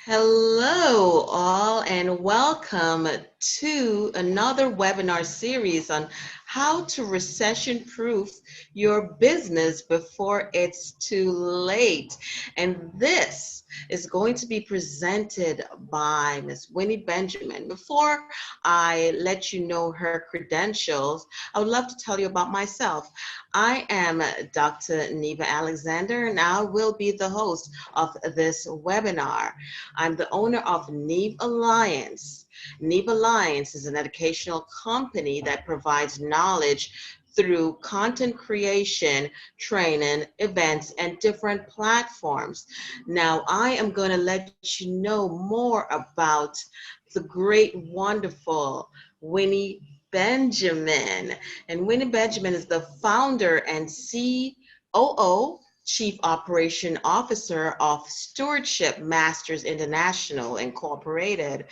Hello, all, and welcome to another webinar series on how to recession proof your business before it's too late. And this is going to be presented by Miss Winnie Benjamin. Before I let you know her credentials, I would love to tell you about myself. I am Dr. Neva Alexander, and I will be the host of this webinar. I'm the owner of Neve Alliance. Neve Alliance is an educational company that provides knowledge through content creation, training, events, and different platforms. Now, I am going to let you know more about the great, wonderful Winnie Benjamin. And Winnie Benjamin is the founder and COO, Chief Operation Officer of Stewardship Masters International Incorporated,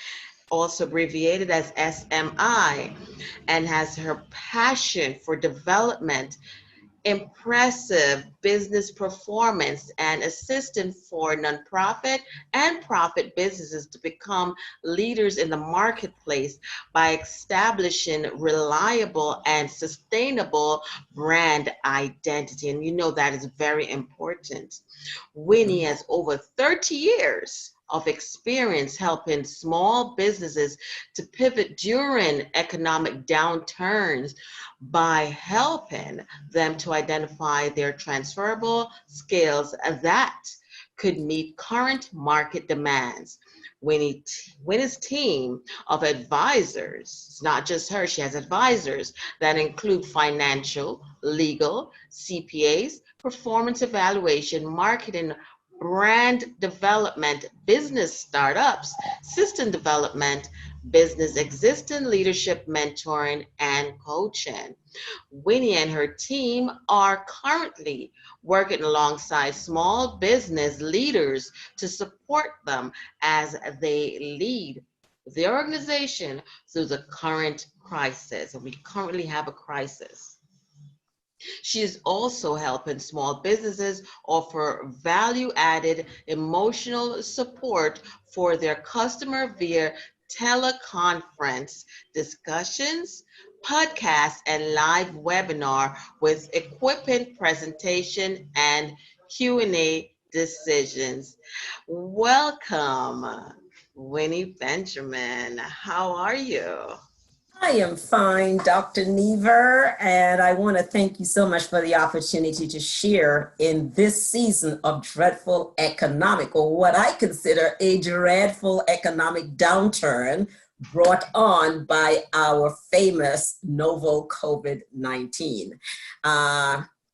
also abbreviated as SMI, and has her passion for development, impressive business performance, and assistant for nonprofit and profit businesses to become leaders in the marketplace by establishing reliable and sustainable brand identity. And you know that is very important. Winnie has over 30 years of experience helping small businesses to pivot during economic downturns by helping them to identify their transferable skills that could meet current market demands. Winnie's team of advisors, it's not just her, she has advisors that include financial, legal, CPAs, performance evaluation, marketing, brand development, business startups, system development, business existing, leadership mentoring, and coaching. Winnie and her team are currently working alongside small business leaders to support them as they lead their organization through the current crisis. And we currently have a crisis. She is also helping small businesses offer value-added emotional support for their customer via teleconference discussions, podcasts, and live webinar with equipment presentation and Q&A decisions. Welcome, Winnie Benjamin. How are you? I am fine, Dr. Never, and I want to thank you so much for the opportunity to share in this season of dreadful economic, or what I consider a dreadful economic downturn brought on by our famous novel COVID-19.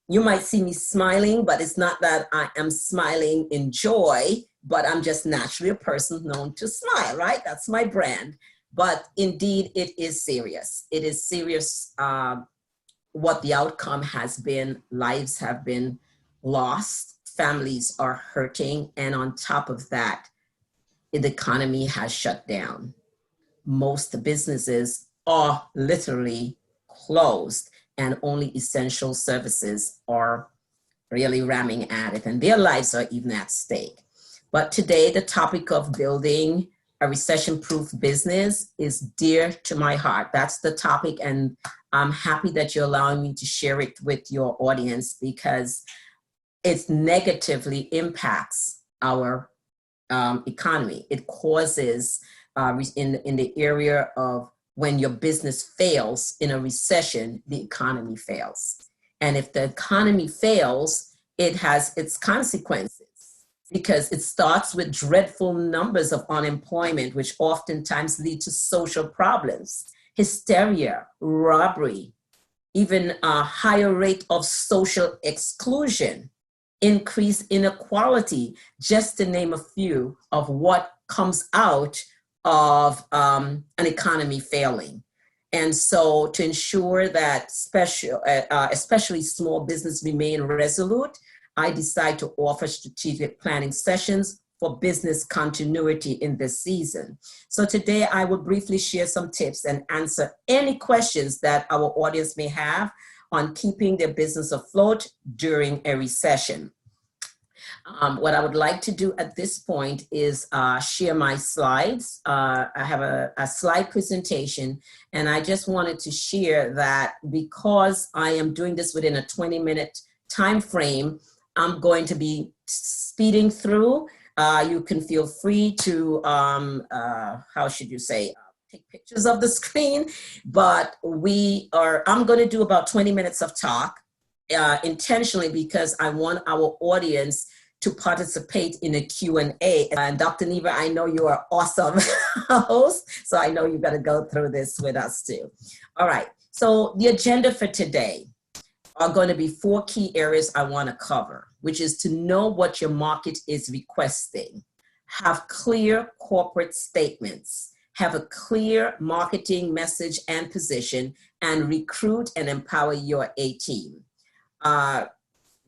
You might see me smiling, but it's not that I am smiling in joy, but I'm just naturally a person known to smile, right? That's my brand. But indeed, it is serious. It is serious what the outcome has been. Lives have been lost. Families are hurting. And on top of that, the economy has shut down. Most businesses are literally closed, and only essential services are really ramming at it. And their lives are even at stake. But today, the topic of building a recession-proof business is dear to my heart. That's the topic, and I'm happy that you're allowing me to share it with your audience because it negatively impacts our economy. It causes, in the area of when your business fails in a recession, the economy fails. And if the economy fails, it has its consequences, because it starts with dreadful numbers of unemployment, which oftentimes lead to social problems, hysteria, robbery, even a higher rate of social exclusion, increased inequality, just to name a few of what comes out of an economy failing. And so to ensure that especially small business remain resolute, I decide to offer strategic planning sessions for business continuity in this season. So today I will briefly share some tips and answer any questions that our audience may have on keeping their business afloat during a recession. What I would like to do at this point is share my slides. I have a slide presentation, and I just wanted to share that because I am doing this within a 20-minute time frame, I'm going to be speeding through. You can feel free to, how should you say, take pictures of the screen, but I'm going to do about 20 minutes of talk intentionally because I want our audience to participate in a Q&A. And Dr. Neva, I know you are awesome host, so I know you're going to go through this with us too. All right, so the agenda for today are going to be 4 key areas I want to cover, which is to know what your market is requesting, have clear corporate statements, have a clear marketing message and position, and recruit and empower your A team.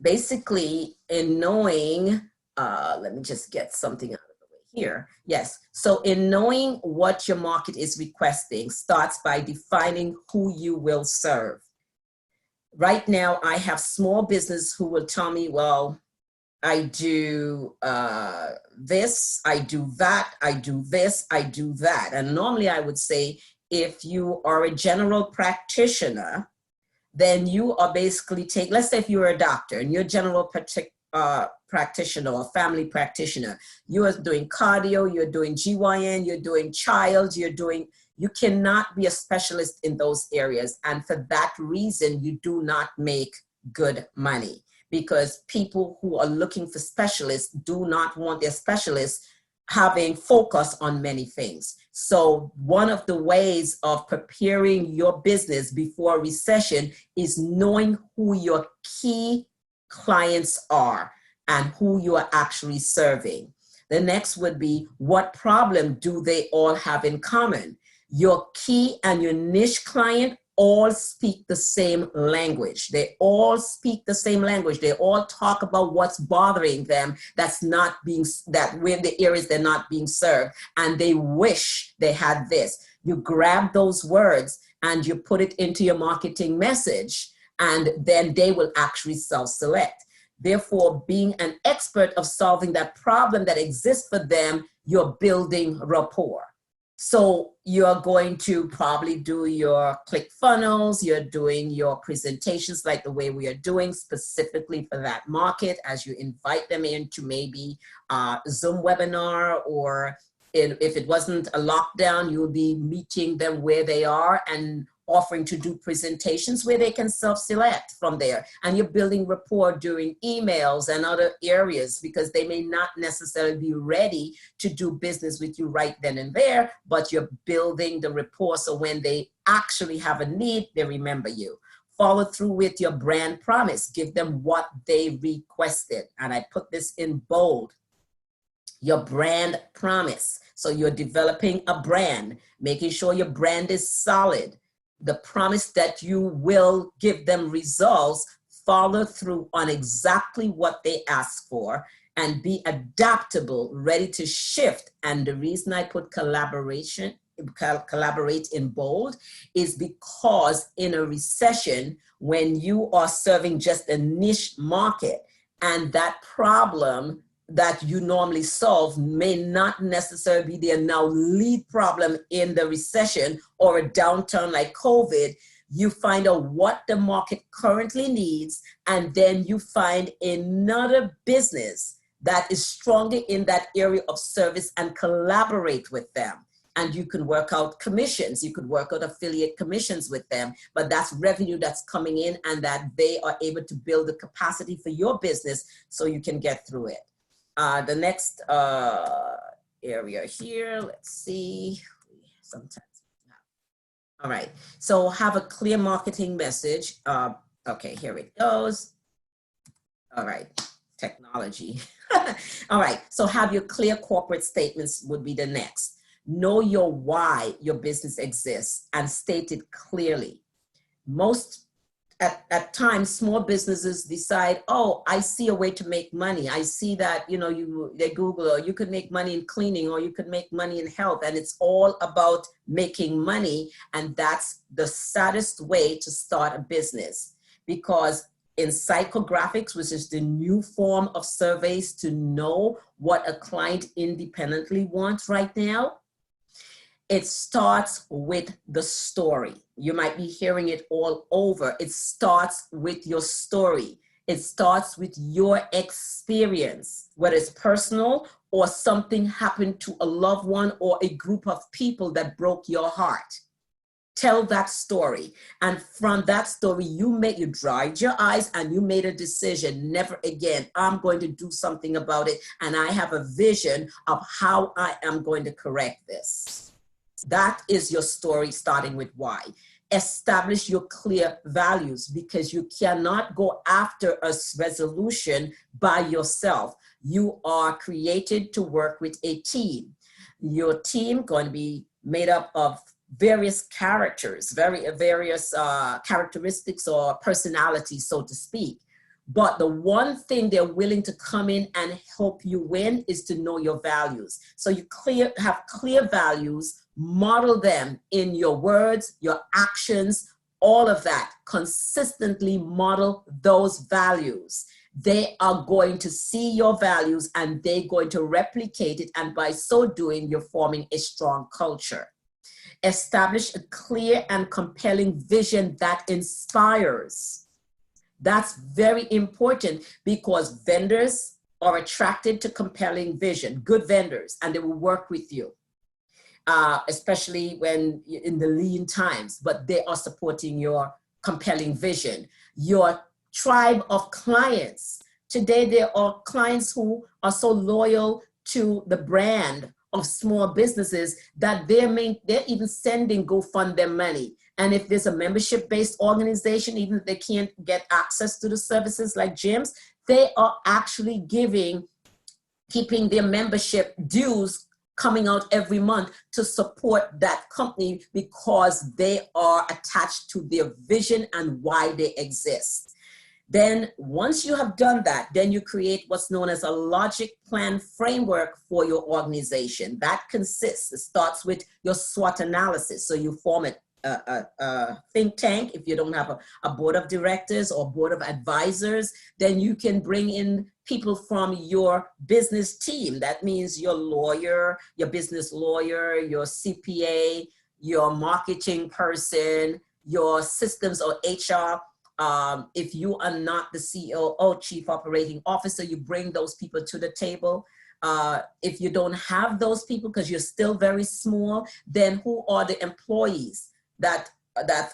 Basically, in knowing, let me just get something out of the way here. Yes, so in knowing what your market is requesting starts by defining who you will serve. Right now, I have small business who will tell me, well, I do this, I do that, I do this, I do that. And normally I would say, if you are a general practitioner, then you are basically let's say if you're a doctor and you're a general practitioner or family practitioner, you are doing cardio, you're doing GYN, you're doing child, you cannot be a specialist in those areas. And for that reason, you do not make good money, because people who are looking for specialists do not want their specialists having focus on many things. So one of the ways of preparing your business before recession is knowing who your key clients are and who you are actually serving. The next would be, what problem do they all have in common? Your key and your niche client all speak the same language. They all speak the same language. They all talk about what's bothering them when the areas they're not being served, and they wish they had this. You grab those words and you put it into your marketing message, and then they will actually self-select. Therefore, being an expert of solving that problem that exists for them, you're building rapport. So you're going to probably do your ClickFunnels, you're doing your presentations like the way we are doing specifically for that market, as you invite them into maybe a Zoom webinar, or if it wasn't a lockdown, you'll be meeting them where they are and offering to do presentations where they can self-select from there. And you're building rapport during emails and other areas, because they may not necessarily be ready to do business with you right then and there, but you're building the rapport so when they actually have a need, they remember you. Follow through with your brand promise. Give them what they requested. And I put this in bold. Your brand promise. So you're developing a brand, making sure your brand is solid. The promise that you will give them results, follow through on exactly what they ask for, and be adaptable, ready to shift. And the reason I put collaborate in bold is because in a recession, when you are serving just a niche market, and that problem that you normally solve may not necessarily be their now lead problem in the recession or a downturn like COVID, you find out what the market currently needs, and then you find another business that is stronger in that area of service and collaborate with them. And you can work out commissions, you could work out affiliate commissions with them, but that's revenue that's coming in, and that they are able to build the capacity for your business so you can get through it. The next area here, let's see, sometimes. All right, so have a clear marketing message. Okay, here it goes. All right, technology. All right, so have your clear corporate statements would be the next. Know your why your business exists and state it clearly. At times, small businesses decide, oh, I see a way to make money. I see that, they Google, or you could make money in cleaning, or you could make money in health. And it's all about making money. And that's the saddest way to start a business, because in psychographics, which is the new form of surveys to know what a client independently wants right now. It starts with the story. You might be hearing it all over. It starts with your story. It starts with your experience, whether it's personal or something happened to a loved one or a group of people that broke your heart. Tell that story. And from that story, you dried your eyes and you made a decision. Never again. I'm going to do something about it. And I have a vision of how I am going to correct this. That is your story, starting with why. Establish your clear values, because you cannot go after a resolution by yourself. You are created to work with a team. Your team going to be made up of various characters, various characteristics or personalities, so to speak. But the one thing they're willing to come in and help you win is to know your values. So you have clear values, model them in your words, your actions, all of that. Consistently model those values. They are going to see your values and they're going to replicate it. And by so doing, you're forming a strong culture. Establish a clear and compelling vision that inspires. That's very important, because vendors are attracted to compelling vision, good vendors, and they will work with you, especially when in the lean times, but they are supporting your compelling vision. Your tribe of clients. Today, there are clients who are so loyal to the brand of small businesses that they're even sending GoFundMe money. And if there's a membership-based organization, even if they can't get access to the services like gyms, they are actually keeping their membership dues coming out every month to support that company, because they are attached to their vision and why they exist. Then once you have done that, then you create what's known as a logic plan framework for your organization. That it starts with your SWOT analysis. So you form a think tank. If you don't have a board of directors or board of advisors, then you can bring in people from your business team. That means your lawyer, your business lawyer, your CPA, your marketing person, your systems or HR. If you are not the CEO or Chief Operating Officer, you bring those people to the table. If you don't have those people because you're still very small, then who are the employees that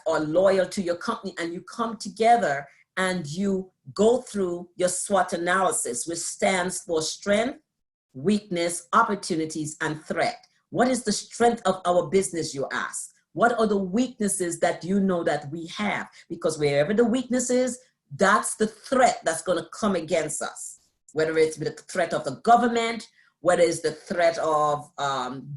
are loyal to your company? And you come together and you go through your SWOT analysis, which stands for strength, weakness, opportunities, and threat. What is the strength of our business, you ask? What are the weaknesses that you know that we have? Because wherever the weakness is, that's the threat that's going to come against us. Whether it's the threat of the government, whether it's the threat of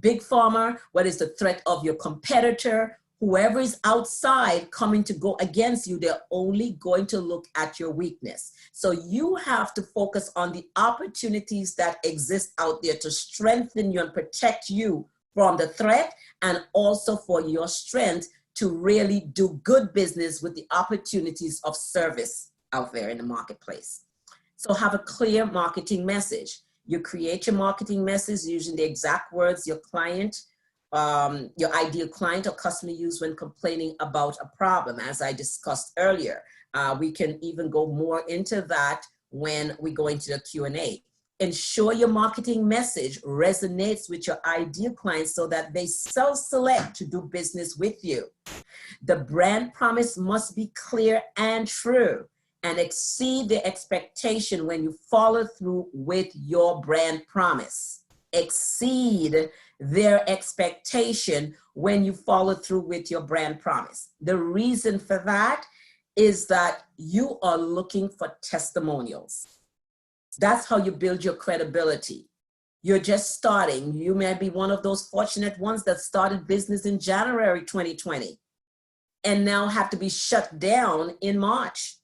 big pharma, whether it's the threat of your competitor, whoever is outside coming to go against you, they're only going to look at your weakness. So you have to focus on the opportunities that exist out there to strengthen you and protect you from the threat, and also for your strength to really do good business with the opportunities of service out there in the marketplace. So have a clear marketing message. You create your marketing message using the exact words your client, your ideal client or customer use when complaining about a problem, as I discussed earlier. We can even go more into that when we go into the Q&A. Ensure your marketing message resonates with your ideal clients so that they self-select to do business with you. The brand promise must be clear and true and exceed the expectation when you follow through with your brand promise. Exceed their expectation when you follow through with your brand promise. The reason for that is that you are looking for testimonials. That's how you build your credibility. You're just starting. You may be one of those fortunate ones that started business in January 2020 and now have to be shut down in March.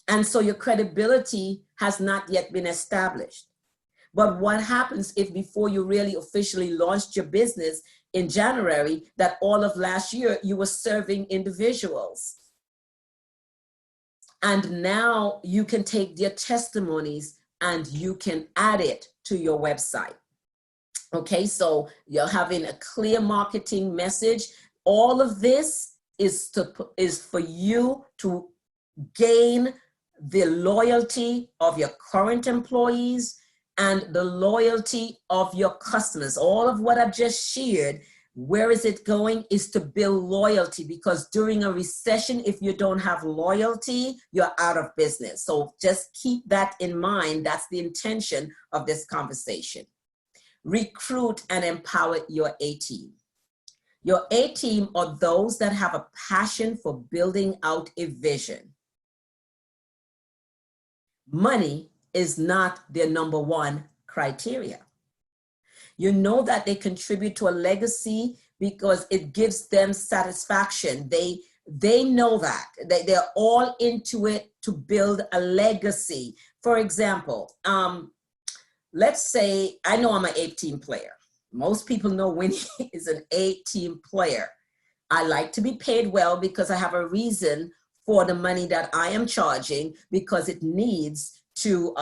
And so your credibility has not yet been established. But what happens if before you really officially launched your business in January, that all of last year you were serving individuals? And now you can take their testimonies and you can add it to your website. Okay, so you're having a clear marketing message. All of this is for you to gain the loyalty of your current employees and the loyalty of your customers. All of what I've just shared, where is it going? Is to build loyalty, because during a recession, if you don't have loyalty, you're out of business. So just keep that in mind. That's the intention of this conversation. Recruit and empower your A team. Your A team are those that have a passion for building out a vision. Money is not their number one criteria. You know that they contribute to a legacy because it gives them satisfaction. They know that. They're all into it to build a legacy. For example, let's say I know I'm an A-team player. Most people know Winnie is an A-team player. I like to be paid well because I have a reason for the money that I am charging, because it needs to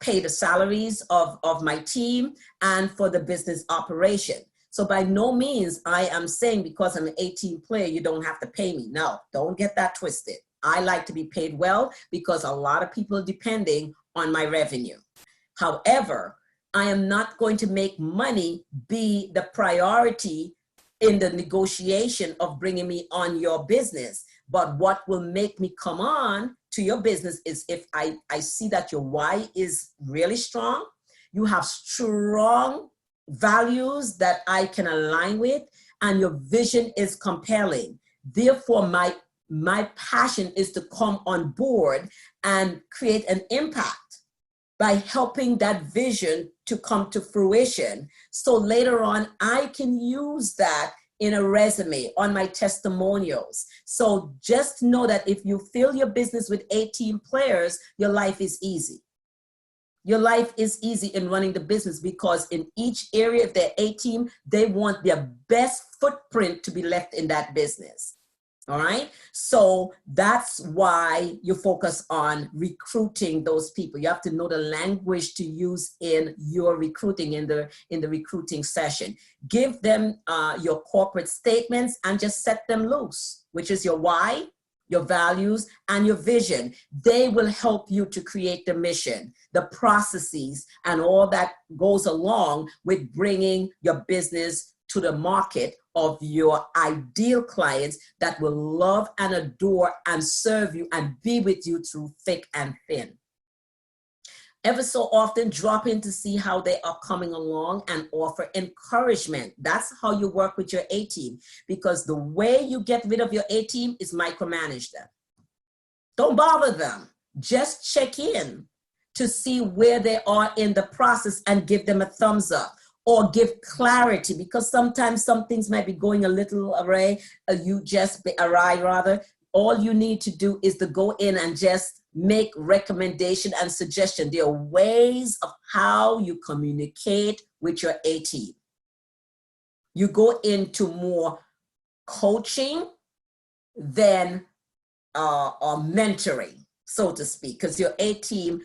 pay the salaries of my team and for the business operation. So by no means I am saying because I'm an A-team player, you don't have to pay me. No, don't get that twisted. I like to be paid well because a lot of people are depending on my revenue. However, I am not going to make money be the priority in the negotiation of bringing me on your business. But what will make me come on to your business is if I see that your why is really strong, you have strong values that I can align with, and your vision is compelling. Therefore, my passion is to come on board and create an impact by helping that vision to come to fruition. So later on, I can use that in a resume, on my testimonials. So just know that if you fill your business with A-team players, your life is easy. Your life is easy in running the business, because in each area of their A-team, they want their best footprint to be left in that business. All right. So that's why you focus on recruiting those people. You have to know the language to use in your recruiting, in the recruiting session. Give them your corporate statements and just set them loose, which is your why, your values, and your vision. They will help you to create the mission, the processes, and all that goes along with bringing your business to the market of your ideal clients that will love and adore and serve you and be with you through thick and thin. Ever so often, drop in to see how they are coming along and offer encouragement. That's how you work with your A-team, because the way you get rid of your A-team is micromanage them. Don't bother them. Just check in to see where they are in the process and give them a thumbs up. Or give clarity, because sometimes some things might be going a little awry. All you need to do is to go in and just make recommendation and suggestion. There are ways of how you communicate with your A-team. You go into more coaching than or mentoring, so to speak, because your A-team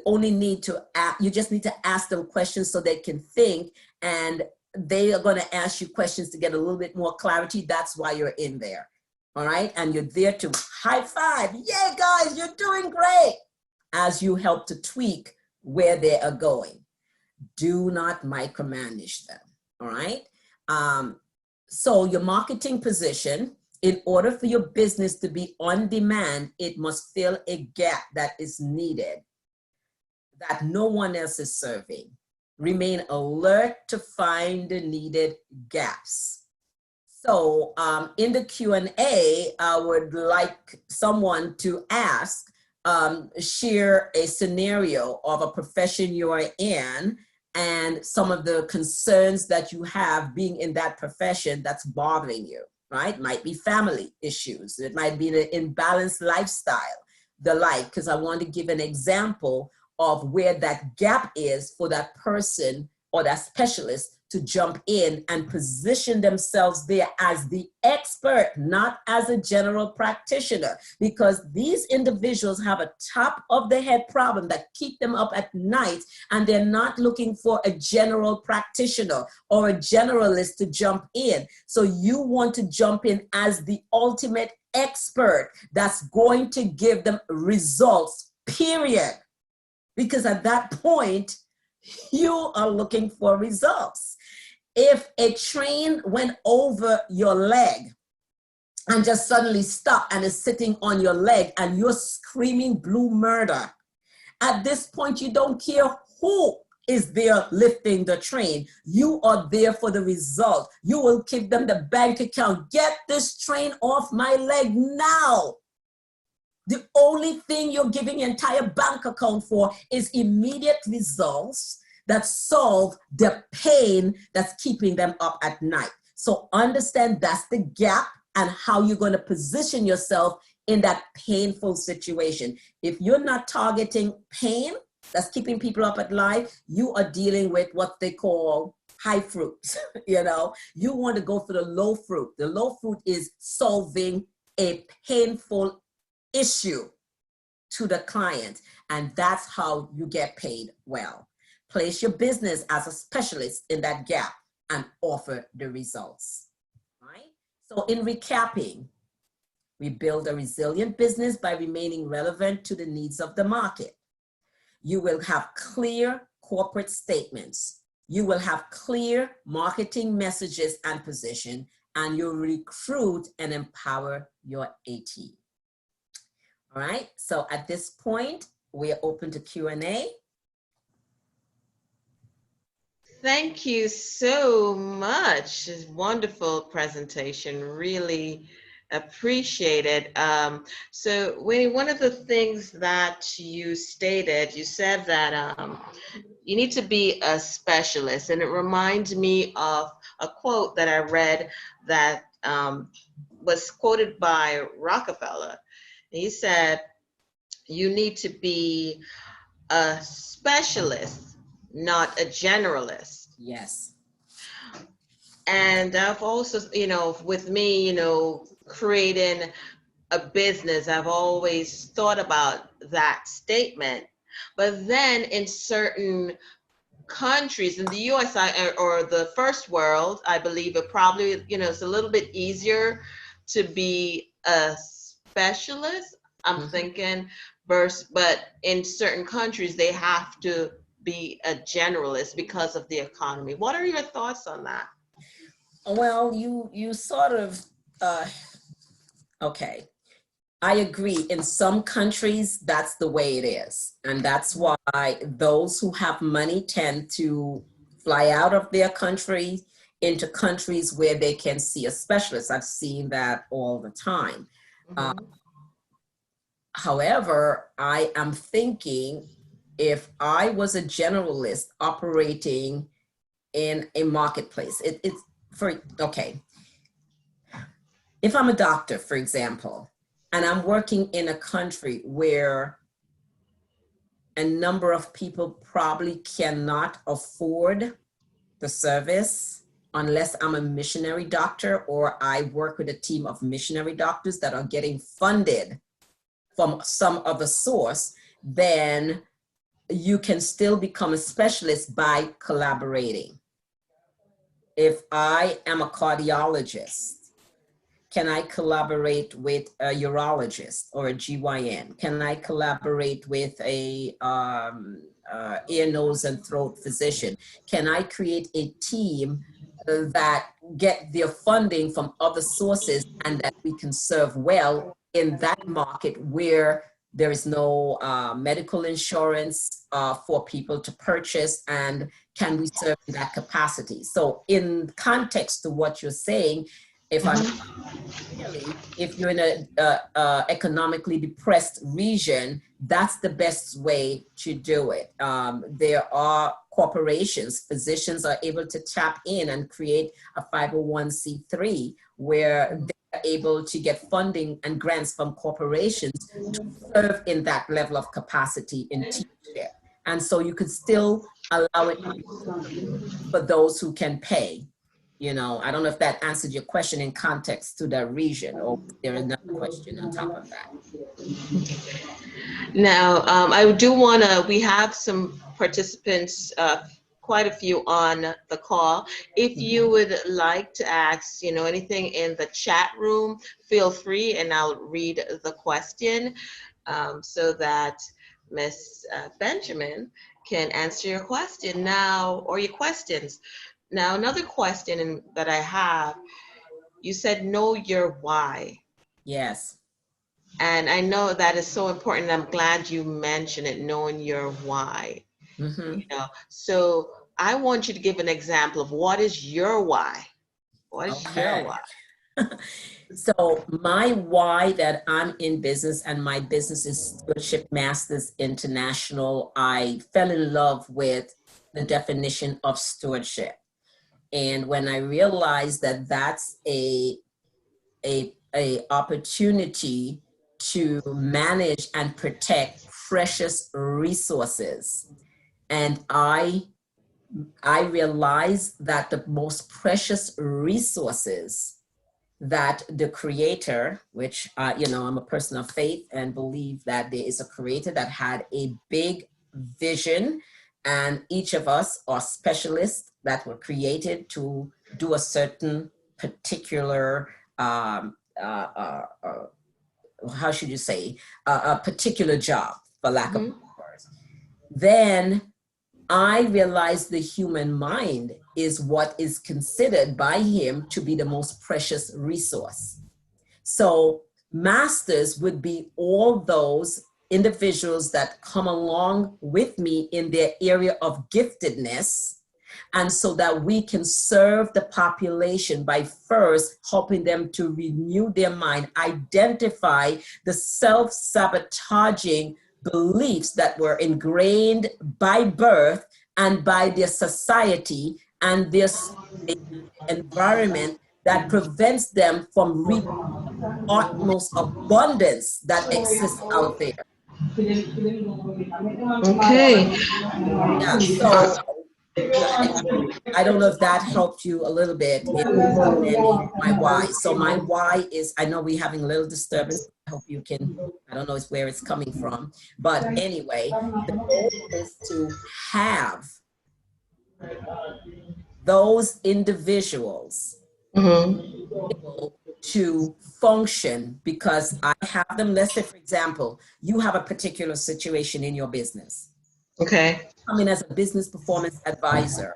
only need to you just need to ask them questions so they can think, and they are going to ask you questions to get a little bit more clarity. That's why you're in there. All right. And you're there to high five. Yeah, guys, you're doing great, as you help to tweak where they are going. Do not micromanage them. All right. So your marketing position, in order for your business to be on demand, it must fill a gap that is needed, that no one else is serving. Remain alert to find the needed gaps. So in the Q&A, I would like someone to ask, share a scenario of a profession you are in and some of the concerns that you have being in that profession that's bothering you, right? Might be family issues. It might be the imbalanced lifestyle, the like, because I want to give an example of where that gap is for that person or that specialist to jump in and position themselves there as the expert, not as a general practitioner, because these individuals have a top of the head problem that keep them up at night, and they're not looking for a general practitioner or a generalist to jump in. So you want to jump in as the ultimate expert that's going to give them results, period. Because at that point, you are looking for results. If a train went over your leg and just suddenly stopped and is sitting on your leg and you're screaming blue murder, at this point, you don't care who is there lifting the train. You are there for the result. You will give them the bank account. Get this train off my leg now. The only thing you're giving your entire bank account for is immediate results that solve the pain that's keeping them up at night. So understand that's the gap and how you're going to position yourself in that painful situation. If you're not targeting pain that's keeping people up at night, you are dealing with what they call high fruit. You want to go for the low fruit. The low fruit is solving a painful issue to the client, and that's how you get paid well. Place your business as a specialist in that gap and offer the results. Right? So in recapping, we build a resilient business by remaining relevant to the needs of the market. You will have clear corporate statements. You will have clear marketing messages and position, and you'll recruit and empower your AT. All right, so at this point, we are open to Q&A. Thank you so much. It's a wonderful presentation. Really appreciate it. So Winnie, one of the things that you stated, you said that you need to be a specialist, and it reminds me of a quote that I read that was quoted by Rockefeller. He said, you need to be a specialist, not a generalist. Yes. And I've also, with me, creating a business, I've always thought about that statement. But then in certain countries, in the US or the first world, I believe it probably, it's a little bit easier to be a specialist, I'm thinking, but in certain countries, they have to be a generalist because of the economy. What are your thoughts on that? Well, you sort of, okay. I agree. In some countries, that's the way it is. And that's why those who have money tend to fly out of their country into countries where they can see a specialist. I've seen that all the time. However, I am thinking if I was a generalist operating in a marketplace, if I'm a doctor, for example, and I'm working in a country where a number of people probably cannot afford the service unless I'm a missionary doctor or I work with a team of missionary doctors that are getting funded from some other source, then you can still become a specialist by collaborating. If I am a cardiologist, can I collaborate with a urologist or a GYN? Can I collaborate with a ear, nose, and throat physician? Can I create a team that get their funding from other sources and that we can serve well in that market where there is no medical insurance for people to purchase, and can we serve in that capacity? So in context to what you're saying, if you're in a economically depressed region, that's the best way to do it. There are corporations, physicians are able to tap in and create a 501c3 where they're able to get funding and grants from corporations to serve in that level of capacity in teaching. And so you could still allow it to be for those who can pay. You know, I don't know if that answered your question in context to that region, or is there another question on top of that? Now, I do want to, we have some participants, quite a few on the call. If you would like to ask, anything in the chat room, feel free, and I'll read the question so that Miss Benjamin can answer your question now, or your questions. Now, another question that I have, you said know your why. Yes. And I know that is so important. I'm glad you mentioned it, knowing your why. So I want you to give an example of what is your why? What is your Okay. why? So my why that I'm in business, and my business is Stewardship Masters International. I fell in love with the definition of stewardship. And when I realized that that's a opportunity to manage and protect precious resources, and I realized that the most precious resources that the creator, which, I'm a person of faith and believe that there is a creator that had a big vision, and each of us are specialists that were created to do a certain particular, how should you say, a particular job, for lack of words. Then I realized the human mind is what is considered by him to be the most precious resource. So masters would be all those individuals that come along with me in their area of giftedness, and so that we can serve the population by first helping them to renew their mind, identify the self-sabotaging beliefs that were ingrained by birth and by their society and their environment that prevents them from reaping the utmost abundance that exists out there. Okay. Yeah, so I don't know if that helped you a little bit in understanding my why. So my why is, I know we're having a little disturbance. I hope you can, I don't know where it's coming from. But anyway, the goal is to have those individuals able to function, because I have them. Let's say, for example, you have a particular situation in your business. Okay. Come in as a business performance advisor.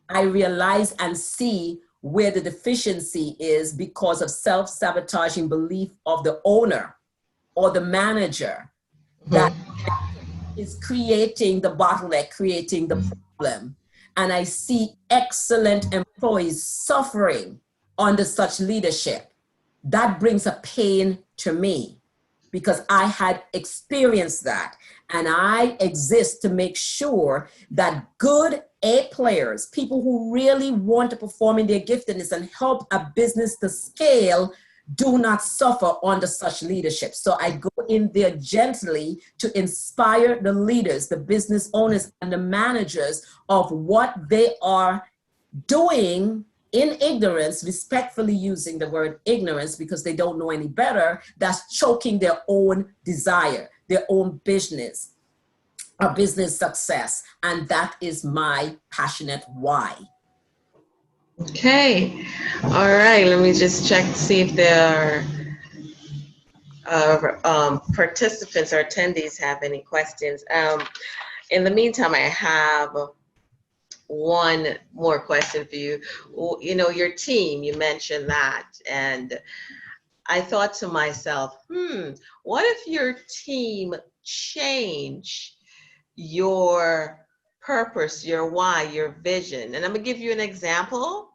I realize and see where the deficiency is because of self-sabotaging belief of the owner or the manager that is creating the bottleneck, creating the problem. And I see excellent employees suffering under such leadership. That brings a pain to me, because I had experienced that. And I exist to make sure that good A players, people who really want to perform in their giftedness and help a business to scale, do not suffer under such leadership. So I go in there gently to inspire the leaders, the business owners, and the managers of what they are doing in ignorance, respectfully using the word ignorance because they don't know any better, that's choking their own desire, their own business, or business success. And that is my passionate why. Okay. All right. Let me just check to see if there are participants or attendees have any questions. In the meantime, I have one more question for you. Your team, you mentioned that, and I thought to myself, what if your team change your purpose, your why, your vision? And I'm gonna give you an example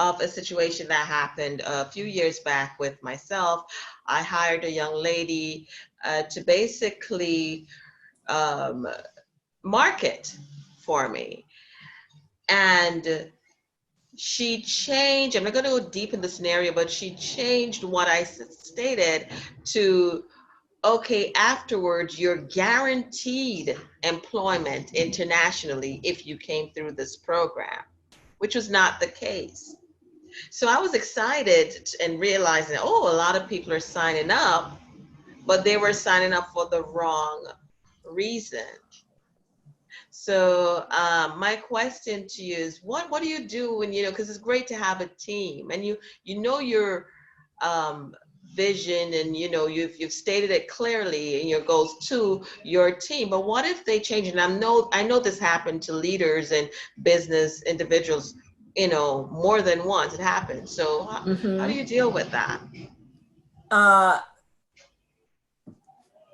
of a situation that happened a few years back with myself. I hired a young lady to basically market for me. And she changed, I'm not going to go deep in the scenario, but she changed what I stated to okay, afterwards, you're guaranteed employment internationally if you came through this program, which was not the case. So I was excited and realizing, oh, a lot of people are signing up, but they were signing up for the wrong reason. So my question to you is, what do you do when, because it's great to have a team and you know your um, vision, and you've stated it clearly in your goals to your team. But what if they change? And I know this happened to leaders and business individuals, more than once. It happens. So how do Mm-hmm. you deal with that? Uh,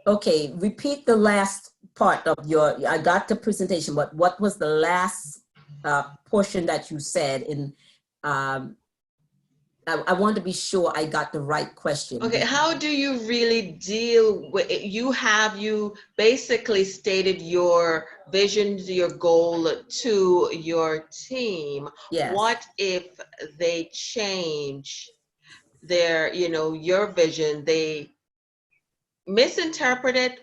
okay, repeat the last part of I got the presentation, but what was the last portion that you said um, I want to be sure I got the right question. Okay, how do you really deal with it? You basically stated your vision, your goal to your team. Yes, What if they change your vision? They misinterpret it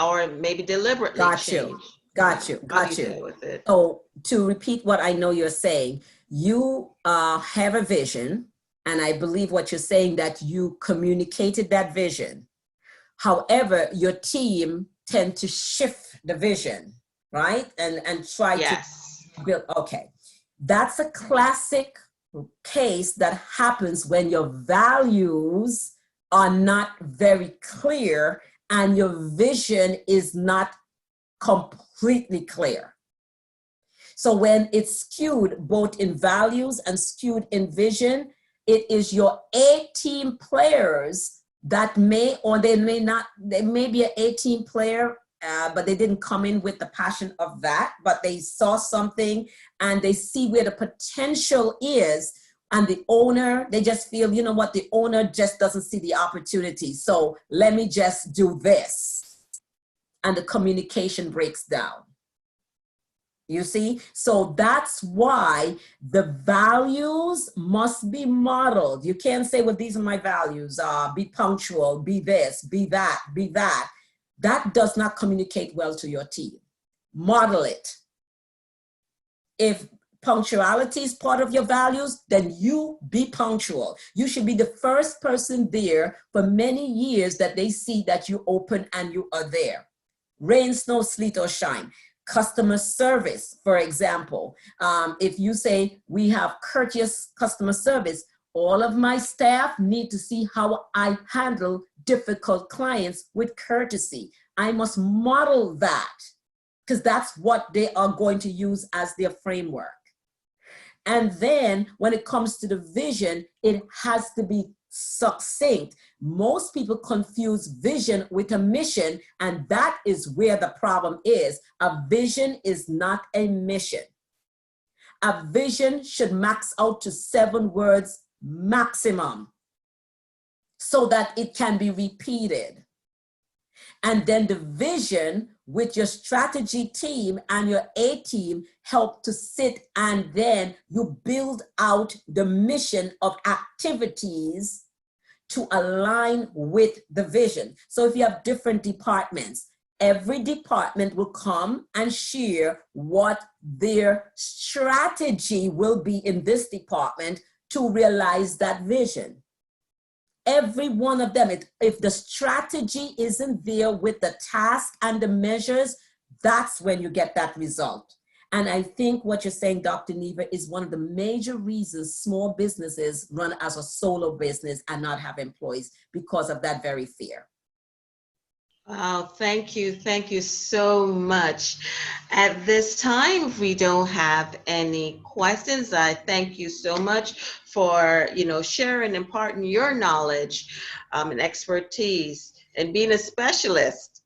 or maybe deliberately got you, change. got you, How do you got you. deal with it? So to repeat what I know you're saying, you have a vision, and I believe what you're saying that you communicated that vision. However, your team tend to shift the vision, right? And try to Yes. build. Okay, that's a classic case that happens when your values are not very clear and your vision is not completely clear. So when it's skewed both in values and skewed in vision, it is your A team players that may, or they may not, they may be an A team player, but they didn't come in with the passion of that, but they saw something and they see where the potential is. And the owner, they just feel, you know what, the owner just doesn't see the opportunity. So let me just do this. And the communication breaks down. You see? So that's why the values must be modeled. You can't say, well, these are my values. Be punctual, be this, be that, be that. That does not communicate well to your team. Model it. If punctuality is part of your values, then you be punctual. You should be the first person there for many years that they see that you open and you are there. Rain, snow, sleet, or shine. Customer service, for example. If you say we have courteous customer service, all of my staff need to see how I handle difficult clients with courtesy. I must model that because that's what they are going to use as their framework. And then when it comes to the vision, it has to be succinct. Most people confuse vision with a mission, and that is where the problem is. A vision is not a mission. A vision should max out to 7 words maximum so that it can be repeated. And then the vision with your strategy team and your A team help to sit, and then you build out the mission of activities to align with the vision. So if you have different departments, every department will come and share what their strategy will be in this department to realize that vision. Every one of them, if the strategy isn't there with the task and the measures, that's when you get that result. And I think what you're saying, Dr. Neva, is one of the major reasons small businesses run as a solo business and not have employees, because of that very fear. Wow, thank you. Thank you so much. At this time, we don't have any questions. I thank you so much for, sharing and imparting your knowledge and expertise and being a specialist,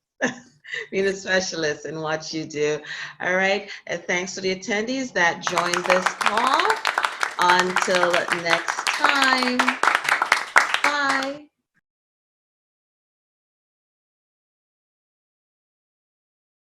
being a specialist in what you do. All right. And thanks to the attendees that joined this call. Until next time.